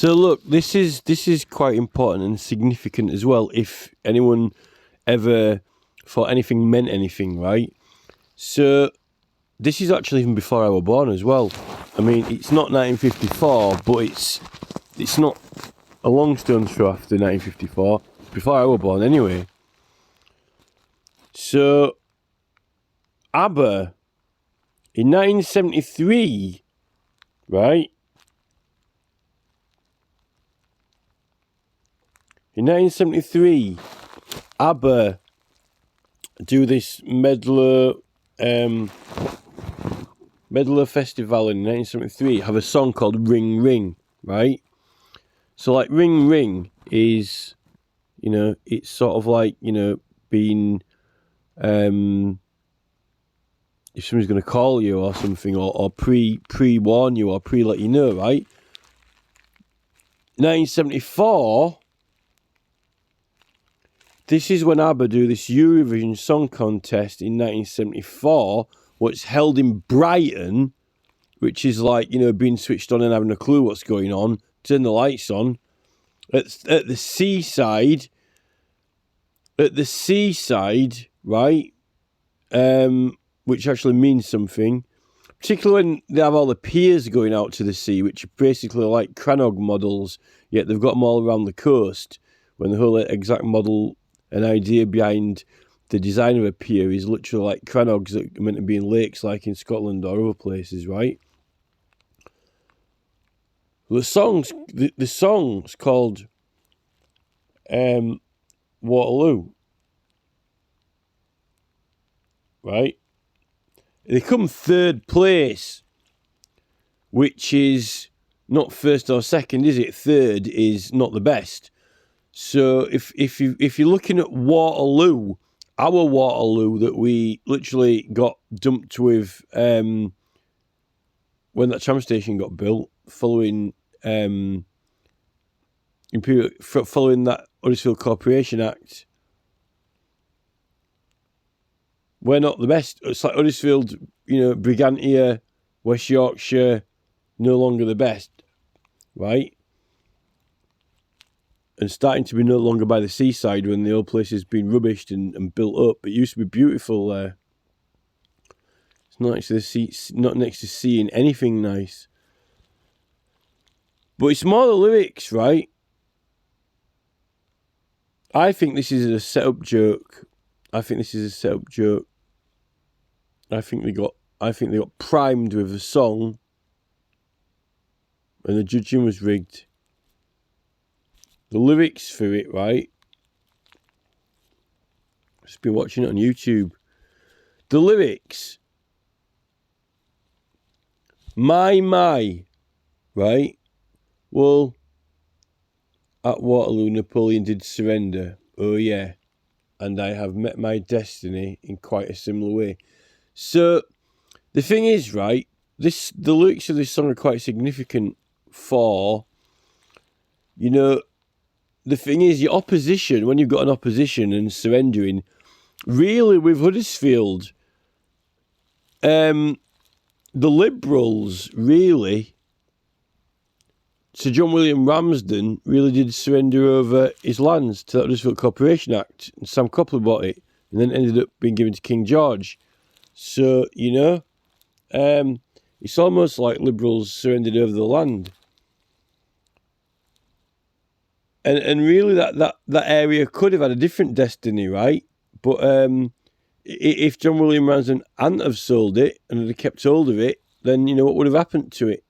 So look, this is quite important and significant as well. If anyone ever thought anything meant anything, right? So this is actually even before I was born as well. I mean, it's not 1954, but it's not a long stone's throw after 1954. Before I was born, anyway. So ABBA in 1973, right? In 1973, ABBA do this Medler Festival in 1973, have a song called Ring Ring, right? So like Ring Ring is, it's sort of like, being, if somebody's going to call you or something, or pre-warn you or pre-let you know, right? 1974... this is when ABBA do this Eurovision Song Contest in 1974, what's held in Brighton, which is like, being switched on and having a clue what's going on, turn the lights on, at the seaside, right, which actually means something, particularly when they have all the piers going out to the sea, which are basically like Cranog models, yet they've got them all around the coast, when the whole exact model... an idea behind the design of a pier is literally like Cranogs that are meant to be in lakes like in Scotland or other places, right? The song's called Waterloo, right? They come third place, which is not first or second, is it? Third is not the best. So if you're looking at Waterloo, our Waterloo that we literally got dumped with when that tram station got built, following that Huddersfield Corporation Act, we're not the best. It's like Huddersfield, Brigantia, West Yorkshire, no longer the best, right? And starting to be no longer by the seaside when the old place has been rubbished and built up. It used to be beautiful there. It's not next to the sea, not next to seeing anything nice. But it's more the lyrics, right? I think this is a set-up joke. I think they got primed with a song, and the judging was rigged. The lyrics for it, right? I've just been watching it on YouTube. The lyrics. My, right? Well, at Waterloo, Napoleon did surrender. Oh, yeah. And I have met my destiny in quite a similar way. So, the thing is, right? The lyrics of this song are quite significant for, the thing is, your opposition, when you've got an opposition and surrendering, really with Huddersfield, the Liberals, really, Sir John William Ramsden really did surrender over his lands to the Huddersfield Corporation Act, and Sam Copley bought it, and then ended up being given to King George. So, it's almost like Liberals surrendered over the land. And really, that area could have had a different destiny, right? But if John William Ramsden hadn't have sold it and had kept hold of it, then what would have happened to it?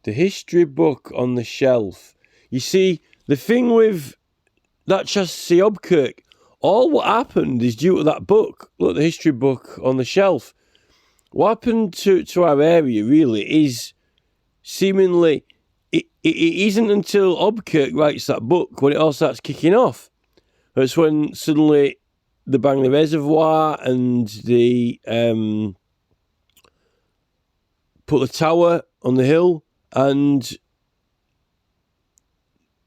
The history book on the shelf. You see, the thing with that Chassis Obkirk, all what happened is due to that book. Look, the history book on the shelf. What happened to our area really is seemingly. It isn't until Obkirk writes that book when it all starts kicking off. That's when suddenly the Bangley Reservoir and the put the tower on the hill, and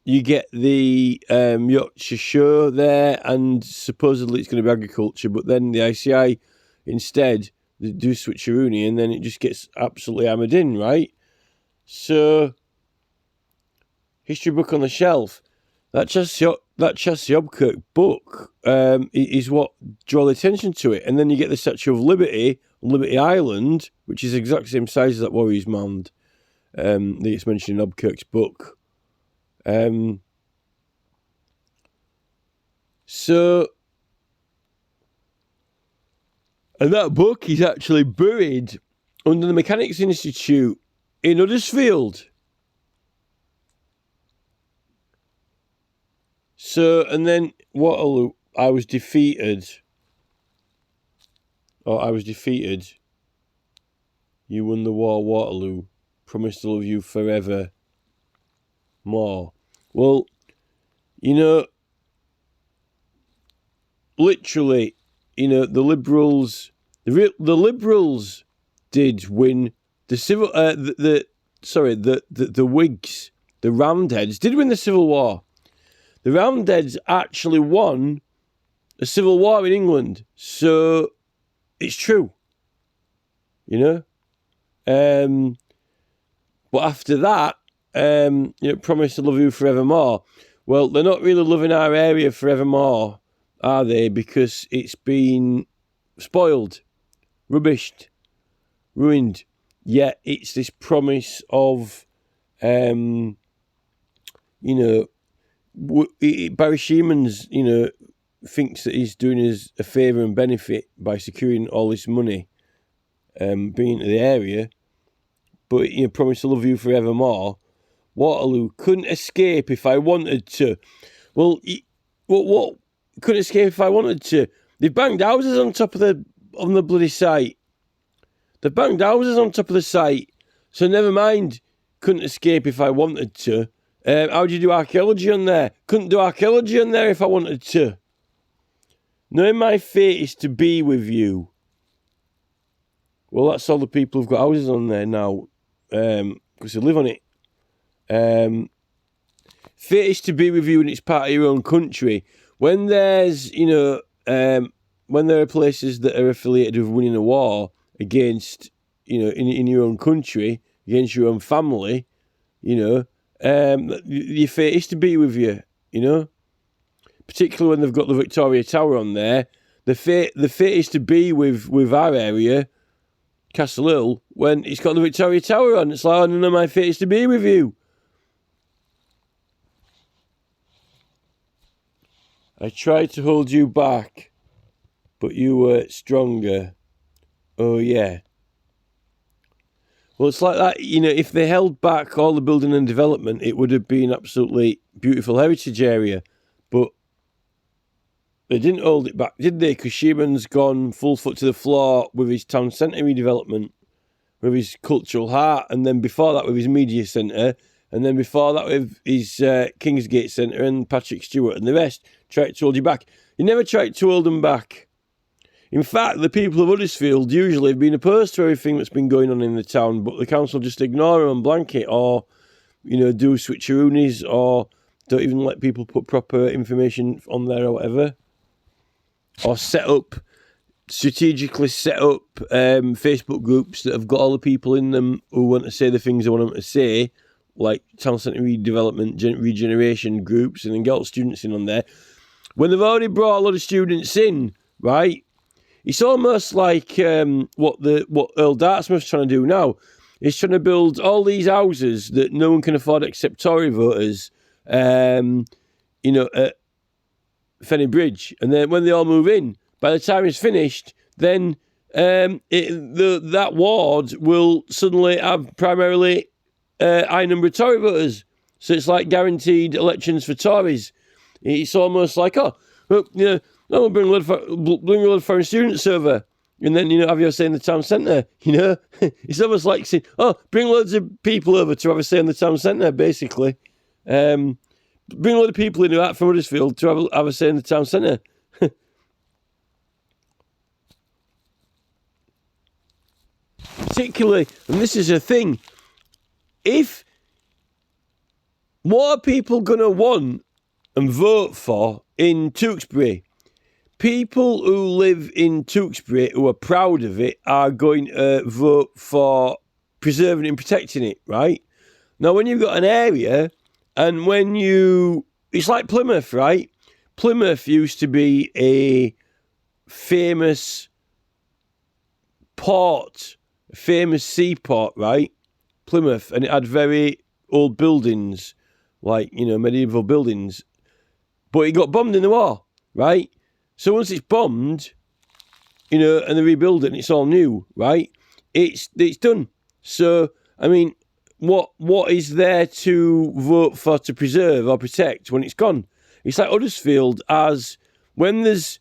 you get the Yorkshire Show there, and supposedly it's going to be agriculture, but then the ICI instead they do switcheroony, and then it just gets absolutely hammered in, right? So, history book on the shelf. That Chelsea Obkirk book is what draw the attention to it. And then you get the Statue of Liberty on Liberty Island, which is the exact same size as that Warriors Mound that it's mentioned in Obkirk's book. So, and that book is actually buried under the Mechanics Institute in Huddersfield. So, and then Waterloo, I was defeated. You won the war, Waterloo. Promise to love you forever more. Well, you know, literally, you know, the Liberals did win the civil. The Whigs, the Roundheads, did win the Civil War. The Roundheads actually won a civil war in England, so it's true. You know, but after that, you know, promise to love you forevermore. Well, they're not really loving our area forevermore, are they? Because it's been spoiled, rubbished, ruined. Yet it's this promise of, you know, Barry Sheeman's, you know, thinks that he's doing us a favour and benefit by securing all this money, bringing to the area. But, you know, promise to love you forevermore. Waterloo couldn't escape if I wanted to. Well, what couldn't escape if I wanted to? They've banged houses on the bloody site. They've banged houses on top of the site. So never mind, couldn't escape if I wanted to. How do you do archaeology on there? Couldn't do archaeology on there if I wanted to. Knowing my fate is to be with you. Well, that's all the people who've got houses on there now, because they live on it. Fate is to be with you and it's part of your own country. When there's, you know, when there are places that are affiliated with winning a war against, you know, in your own country, against your own family, you know, your fate is to be with you, you know. Particularly when they've got the Victoria Tower on there. The fate is to be with our area, Castle Hill, when it's got the Victoria Tower on. It's like, oh, no, my fate is to be with you. I tried to hold you back, but you were stronger. Oh, yeah. Well, it's like that, you know, if they held back all the building and development, it would have been absolutely beautiful heritage area. But they didn't hold it back, did they? Because Sheeman's gone full foot to the floor with his town centre redevelopment, with his cultural heart, and then before that with his media centre, and then before that with his Kingsgate Centre and Patrick Stewart and the rest. Tried to hold you back. You never tried to hold them back. In fact, the people of Huddersfield usually have been opposed to everything that's been going on in the town, but the council just ignore them and blanket, or, you know, do switcheroonies, or don't even let people put proper information on there or whatever. Or strategically set up Facebook groups that have got all the people in them who want to say the things they want them to say, like town centre redevelopment, regeneration groups, and then get all the students in on there. When they've already brought a lot of students in, right? It's almost like what Earl Dartmouth's trying to do now. He's trying to build all these houses that no one can afford except Tory voters, you know, at Fenny Bridge. And then when they all move in, by the time it's finished, then that ward will suddenly have primarily high number of Tory voters. So it's like guaranteed elections for Tories. It's almost like, oh, well, you know, no, we'll bring a lot of foreign students over, and then, you know, have your say in the town centre, you know. It's almost like saying, oh, bring loads of people over to have a say in the town centre, basically. Bring a lot of people in who aren't from Huddersfield to have a say in the town centre. Particularly, and this is a thing, what are people going to want and vote for in Tewkesbury? People who live in Tewkesbury who are proud of it are going to vote for preserving and protecting it, right? Now, when you've got an area, and it's like Plymouth, right? Plymouth used to be a famous port, a famous seaport, right? Plymouth, and it had very old buildings, like, medieval buildings. But it got bombed in the war, right? So once it's bombed, and they rebuild it and it's all new, right? It's done. So, I mean, what is there to vote for, to preserve or protect when it's gone? It's like Huddersfield, as when the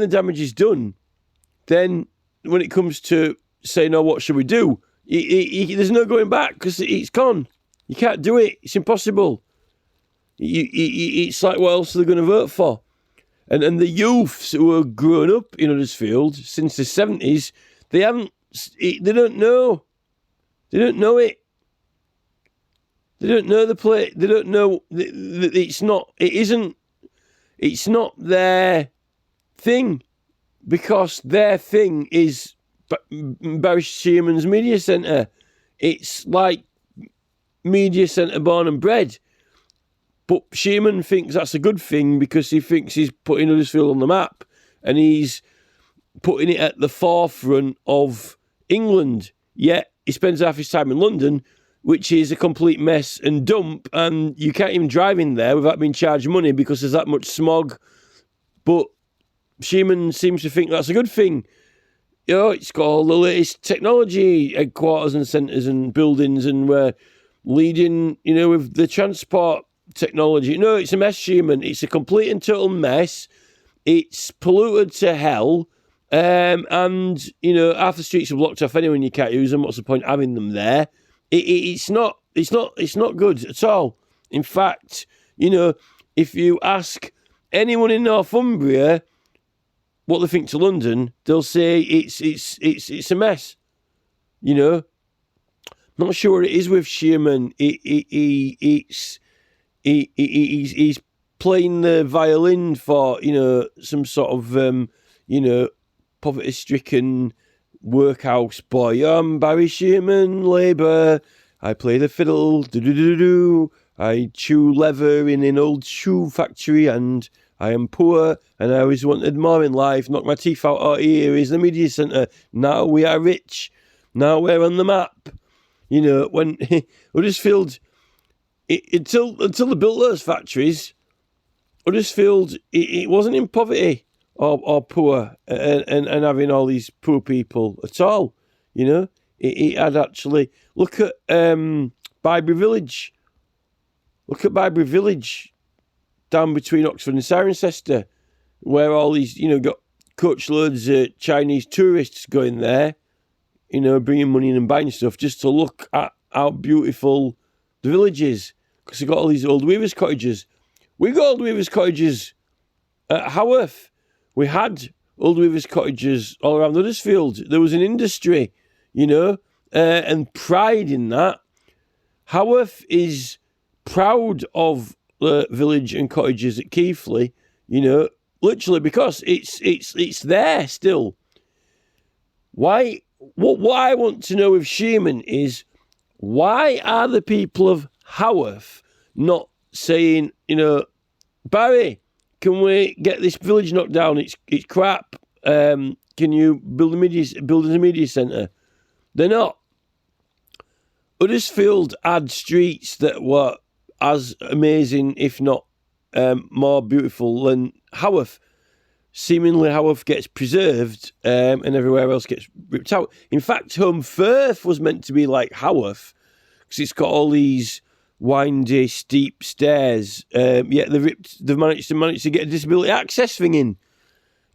damage is done, then when it comes to saying, what should we do? There's no going back, because it's gone. You can't do it. It's impossible. It's like, what else are they going to vote for? And the youths who are grown up in Huddersfield since the 70s, they don't know. They don't know it. They don't know the play. They don't know. It's not their thing, because their thing is Barry Shearman's Media Centre. It's like Media Centre born and bred. But Shearman thinks that's a good thing, because he thinks he's putting Huddersfield on the map, and he's putting it at the forefront of England. Yet he spends half his time in London, which is a complete mess and dump, and you can't even drive in there without being charged money because there's that much smog. But Shearman seems to think that's a good thing. It's got all the latest technology, headquarters and centres and buildings, and we're leading, with the transport technology. No, it's a mess, Shearman. It's a complete and total mess. It's polluted to hell. And, half the streets are blocked off anyway and you can't use them. What's the point of having them there? It's not good at all. In fact, if you ask anyone in Northumbria what they think to London, they'll say it's a mess. Not sure what it is with Shearman. He's playing the violin for, some sort of, poverty-stricken workhouse boy. I'm Barry Shearman, Labour. I play the fiddle, do-do-do-do. I chew leather in an old shoe factory, and I am poor, and I always wanted more in life. Knock my teeth out. Oh, here is the media centre. Now we are rich. Now we're on the map. When Huddersfield, until they built those factories, Huddersfield, it wasn't in poverty or poor and having all these poor people at all. It had actually, look at Bybury Village. Look at Bybury Village down between Oxford and Cirencester, where all these, got coach loads of Chinese tourists going there, bringing money in and buying stuff just to look at how beautiful the village is, because they've got all these old weavers' cottages. We got old weavers' cottages at Haworth. We had old weavers' cottages all around Huddersfield. There was an industry, and pride in that. Haworth is proud of the village and cottages at Keighley, literally because it's there still. Why? What I want to know with Shearman is, why are the people of Haworth not saying, Barry, can we get this village knocked down? It's crap. Can you build a media centre? They're not. Huddersfield had streets that were as amazing, if not more beautiful than Haworth. Seemingly Haworth gets preserved and everywhere else gets ripped out. In fact, Home Firth was meant to be like Haworth, because it's got all these windy, steep stairs. Yet they've managed to get a disability access thing in.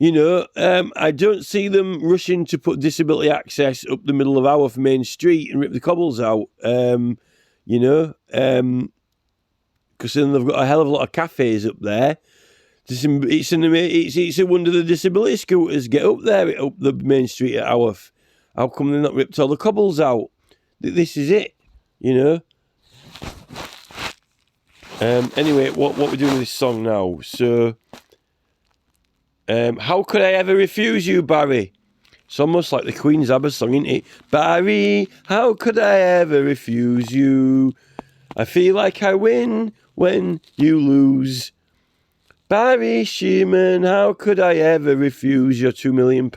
I don't see them rushing to put disability access up the middle of Haworth Main Street and rip the cobbles out. Because then they've got a hell of a lot of cafes up there. It's a wonder the disability scooters get up there, up the main street at Haworth. How come they've not ripped all the cobbles out? This is it, Anyway, what we're doing with this song now. So, how could I ever refuse you, Barry? It's almost like the Queen's ABBA song, isn't it? Barry, how could I ever refuse you? I feel like I win when you lose. Barry Shearman, how could I ever refuse your £2 million?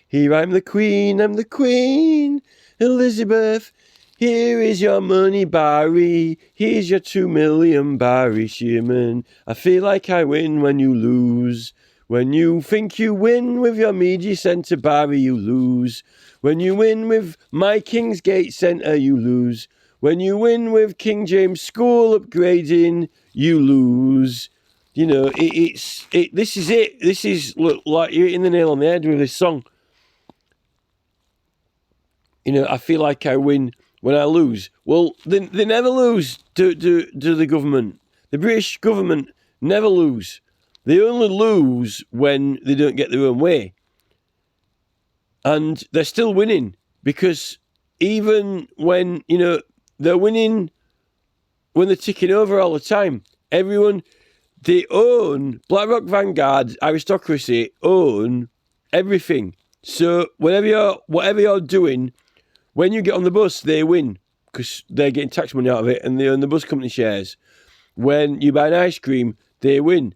Here I'm the Queen, Elizabeth. Here is your money, Barry. Here's your 2 million, Barry Shearman. I feel like I win when you lose. When you think you win with your media centre, Barry, you lose. When you win with my Kingsgate Centre, you lose. When you win with King James School upgrading, you lose. You know, this is it. This is, look, like you're hitting the nail on the head with this song. You know, I feel like I win when I lose. Well, they never lose to the government. The British government never lose. They only lose when they don't get their own way. And they're still winning, because even when, you know, they're winning when they're ticking over all the time. Everyone, they own, BlackRock, Vanguard, aristocracy own everything. So whatever you're doing, when you get on the bus, they win, because they're getting tax money out of it and they own the bus company shares. When you buy an ice cream, they win.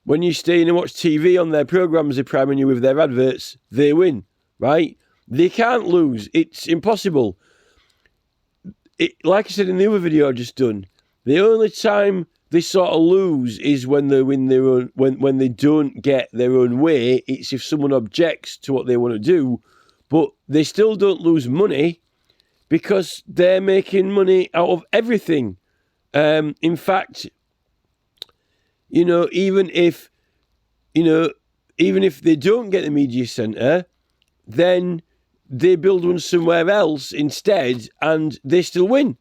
When you stay in and watch TV on their programmes, they're priming you with their adverts, they win, right? They can't lose. It's impossible. Like I said in the other video I just done, the only time they sort of lose is when they win their own, when they don't get their own way. It's if someone objects to what they want to do, but they still don't lose money, because they're making money out of everything. In fact, you know, even if they don't get the media centre, then they build one somewhere else instead, and they still win,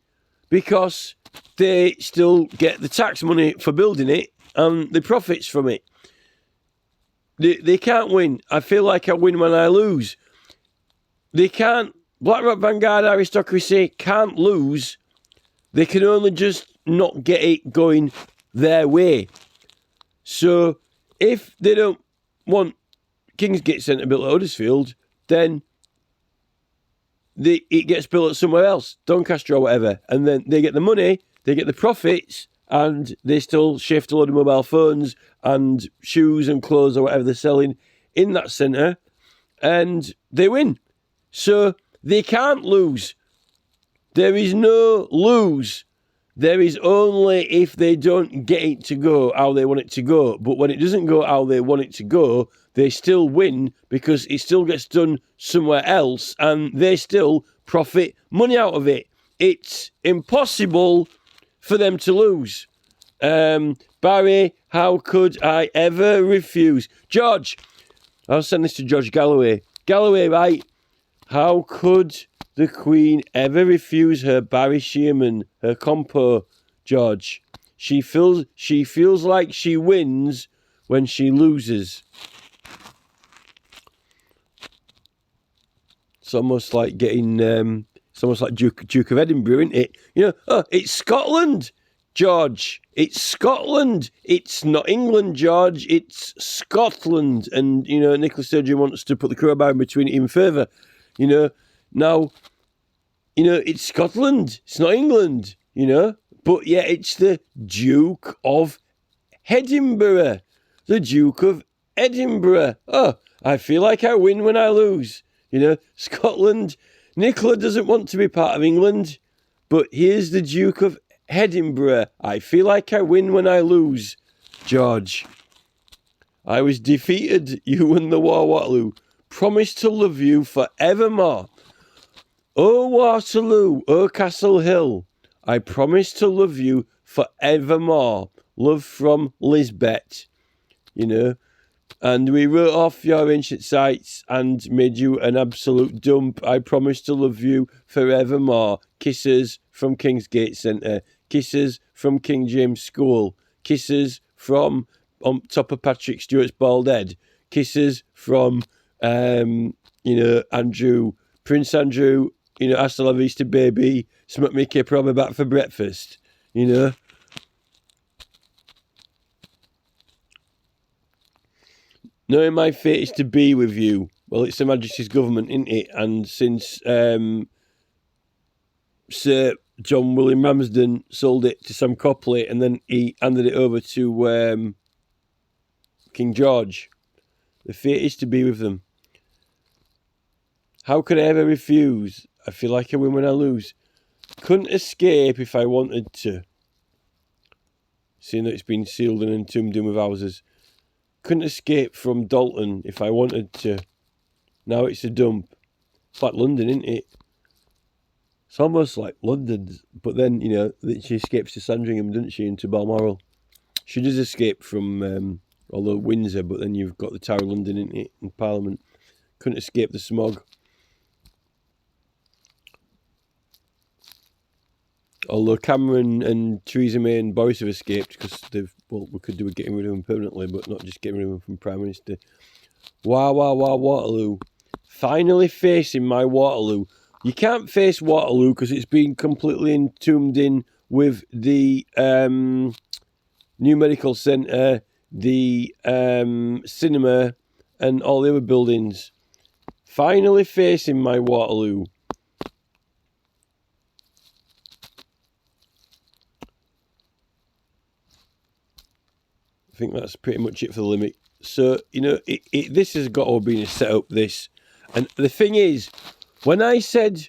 because they still get the tax money for building it and the profits from it. They can't win. I feel like I win when I lose. They can't. BlackRock, Vanguard, aristocracy can't lose. They can only just not get it going their way. So if they don't want Kingsgate Centre built at Huddersfield, then it gets built at somewhere else, Doncaster or whatever, and then they get the money, they get the profits, and they still shift a load of mobile phones and shoes and clothes or whatever they're selling in that centre, and they win. So they can't lose. There is no lose. There is only if they don't get it to go how they want it to go. But when it doesn't go how they want it to go, they still win, because it still gets done somewhere else and they still profit money out of it. It's impossible for them to lose. Barry, how could I ever refuse? George, I'll send this to George Galloway. Galloway, right? How could the Queen ever refuse her Barry Shearman, her compo, George? She feels like she wins when she loses. It's almost like getting, it's almost like Duke of Edinburgh, isn't it? You know, oh, it's Scotland, George. It's Scotland. It's not England, George. It's Scotland. And, you know, Nicola Sturgeon wants to put the crowbar in between it even further. You know, now, you know, it's Scotland. It's not England, you know. But, yeah, it's the Duke of Edinburgh. The Duke of Edinburgh. Oh, I feel like I win when I lose. You know, Scotland. Nicola doesn't want to be part of England. But here's the Duke of Edinburgh. I feel like I win when I lose. George. I was defeated. You won the war, Waterloo. Promise to love you forevermore. Oh, Waterloo, oh, Castle Hill, I promise to love you forevermore. Love from Lisbeth, you know. And we wrote off your ancient sites and made you an absolute dump. I promise to love you forevermore. Kisses from Kingsgate Centre. Kisses from King James School. Kisses from on top of Patrick Stewart's bald head. Kisses from... you know, Andrew, Prince Andrew, you know, hasta la vista, baby, smack me kipper on my back for breakfast, you know. Knowing my fate is to be with you, Well, it's Her Majesty's government, isn't it? And since Sir John William Ramsden sold it to Sam Copley, and then he handed it over to King George, the fate is to be with them. How could I ever refuse? I feel like I win when I lose. Couldn't escape if I wanted to. Seeing that it's been sealed and entombed in with houses. Couldn't escape from Dalton if I wanted to. Now it's a dump. It's like London, isn't it? It's almost like London. But then, you know, she escapes to Sandringham, doesn't she, into Balmoral. She does escape from although Windsor, but then you've got the Tower of London, isn't it, in Parliament. Couldn't escape the smog. Although Cameron and Theresa May and Boris have escaped because we could do with getting rid of them permanently, but not just getting rid of them from Prime Minister. Wah, wah, wah, Waterloo. Finally facing my Waterloo. You can't face Waterloo because it's been completely entombed in with the new medical centre, the cinema, and all the other buildings. Finally facing my Waterloo. I think that's pretty much it for the limit. So, you know, this has got to have been a setup, this. And the thing is, when I said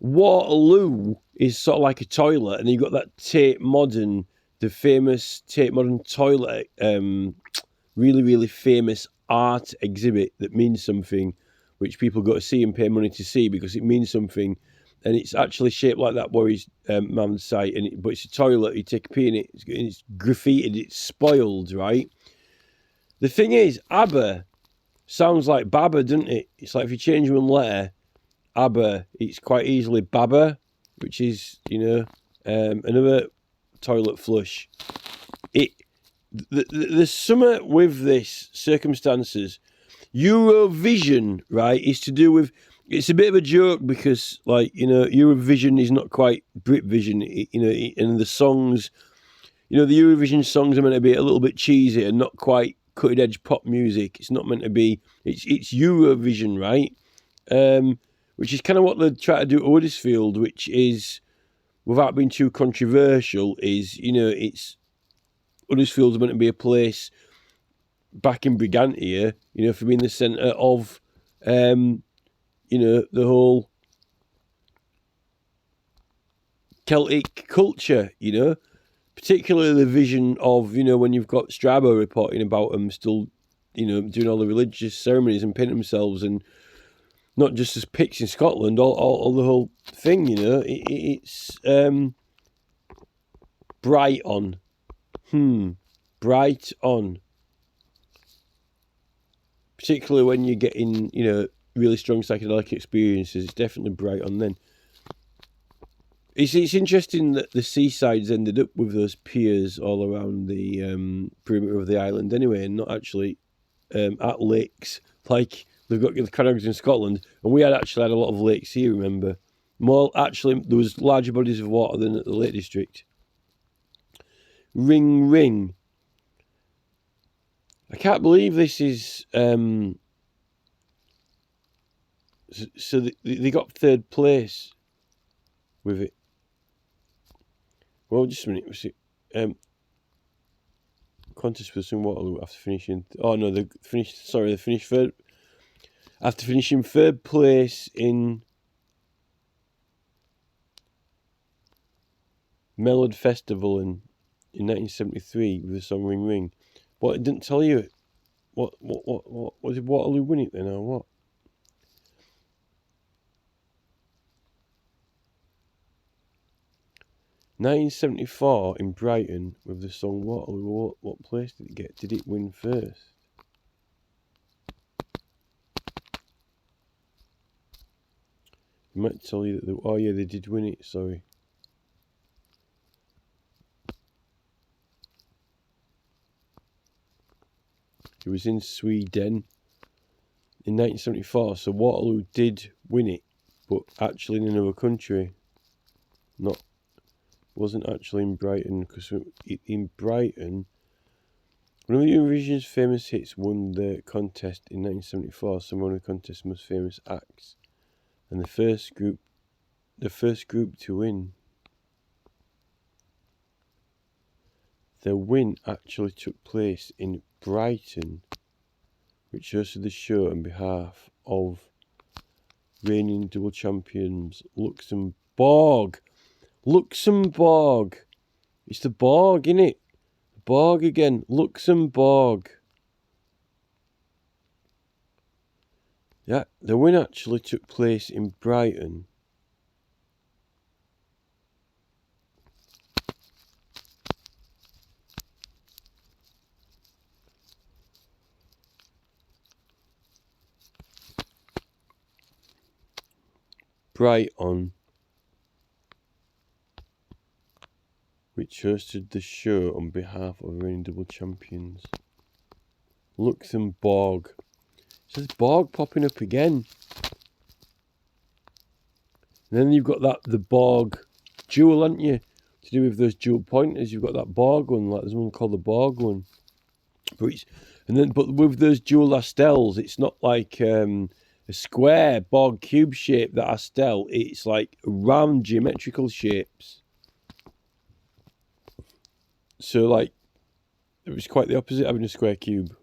Waterloo is sort of like a toilet, and you've got that Tate Modern, the famous Tate Modern toilet, really, really famous art exhibit that means something, which people go to see and pay money to see because it means something. And it's actually shaped like that Warriors Man's site, but it's a toilet. You take a pee in it, it's graffitied, it's spoiled, right? The thing is, ABBA sounds like BABBA, doesn't it? It's like if you change one letter, ABBA, it's quite easily BABBA, which is, you know, another toilet flush. The summer with this circumstances, Eurovision, right, is to do with. It's a bit of a joke because, like, you know, Eurovision is not quite Britvision, you know, and the songs, you know, the Eurovision songs are meant to be a little bit cheesy and not quite cutting edge pop music. It's not meant to be. It's Eurovision, right? Which is kind of what they try to do at Huddersfield, which is, without being too controversial, is, you know, it's Huddersfield's meant to be a place back in Brigantia, you know, for being the centre of, you know, the whole Celtic culture, you know, particularly the vision of, you know, when you've got Strabo reporting about them still, you know, doing all the religious ceremonies and painting themselves, and not just as Picts in Scotland, all the whole thing, you know, it's bright on. Bright on. Particularly when you're getting, you know, really strong psychedelic experiences, it's definitely bright on then. It's interesting that the seasides ended up with those piers all around the perimeter of the island anyway, and not actually at lakes like they've got the Crannogs in Scotland. And we had a lot of lakes here, remember? More, actually, there was larger bodies of water than at the Lake District. Ring, ring. I can't believe this is... So they got third place with it. Well, just a minute. Was it contest with some Waterloo after finishing? Oh no, they finished. Sorry, they finished third after finishing third place in Mellard Festival in 1973 with the song Ring Ring. What, it didn't tell you? What did Waterloo win it then, or what? 1974 in Brighton with the song Waterloo. What place did it get? Did it win first? I might tell you that they did win it, sorry. It was in Sweden in 1974, so Waterloo did win it, but actually in another country. Wasn't actually in Brighton, because in Brighton One of Eurovision's famous hits won the contest in 1974. Some one of the contest's most famous acts, and the first group to win. The win actually took place in Brighton, which hosted the show on behalf of reigning double champions Luxembourg. Luxembourg. It's the Borg, innit? Borg again. Luxembourg. Yeah, the win actually took place in Brighton. Brighton, which hosted the show on behalf of reigning double champions. Luxembourg. It says Borg popping up again. And then you've got the Borg jewel, haven't you? To do with those dual pointers, you've got that Borg one, like there's one called the Borg one. But with those dual astels, it's not like a square Borg cube shape, that astel. It's like round geometrical shapes. So like it was quite the opposite, having a square cube.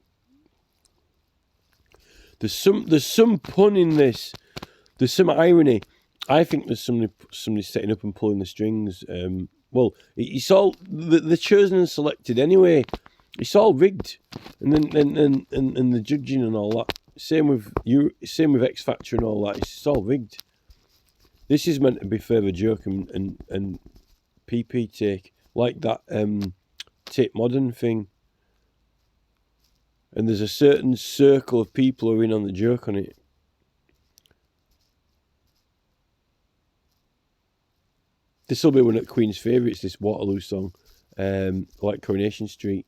There's some pun in this. There's some irony. I think there's somebody setting up and pulling the strings. Well, it's all they're chosen and selected anyway. It's all rigged, and then and the judging and all that. Same with X Factor and all that. It's all rigged. This is meant to be further joke and PP take, like that Tape Modern thing. And there's a certain circle of people who are in on the joke on it. This will be one of Queen's favourites, this Waterloo song, like Coronation Street.